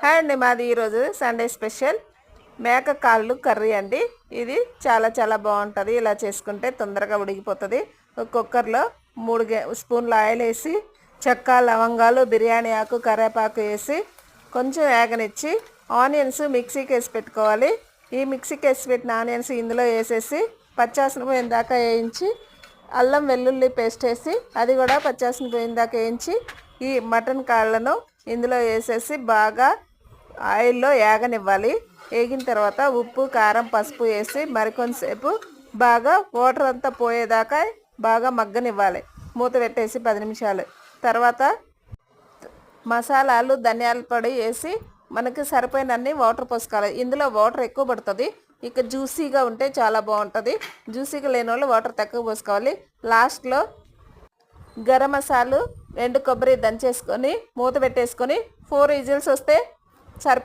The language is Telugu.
హాయ్ అండి, మాది ఈరోజు సండే స్పెషల్ మేక కాళ్ళు కర్రీ అండి. ఇది చాలా చాలా బాగుంటుంది. ఇలా చేసుకుంటే తొందరగా ఉడికిపోతుంది. కుక్కర్లో 3 స్పూన్ల ఆయిల్ వేసి చెక్క, లవంగాలు, బిర్యానీ ఆకు, కరివేపాకు వేసి కొంచెం వేగనిచ్చి ఆనియన్స్ మిక్సీకి వేసి పెట్టుకోవాలి. ఈ మిక్సీకి వేసి పెట్టిన ఆనియన్స్ ఇందులో వేసేసి పచ్చాసన పోయిన దాకా వేయించి అల్లం వెల్లుల్లి పేస్ట్ వేసి అది కూడా పచ్చాసన పోయిన దాకా వేయించి ఈ మటన్ కాళ్ళను ఇందులో వేసేసి బాగా ఆయిల్లో వేగనివ్వాలి. వేగిన తర్వాత ఉప్పు, కారం, పసుపు వేసి మరికొంతసేపు బాగా వాటర్ అంతా పోయేదాకా బాగా మగ్గనివ్వాలి. మూత పెట్టేసి 10 నిమిషాలు తర్వాత మసాలాలు, ధనియాల పొడి వేసి మనకి సరిపోయినన్ని వాటర్ పోసుకోవాలి. ఇందులో వాటర్ ఎక్కువ పడుతుంది. ఇక జ్యూసీగా ఉంటే చాలా బాగుంటుంది. జ్యూసీగా లేని వాళ్ళు వాటర్ తక్కువ పోసుకోవాలి. లాస్ట్లో గరం మసాలు, ఎండు కొబ్బరి దంచేసుకొని మూత పెట్టేసుకొని 4 విజిల్స్ వస్తే సరిపో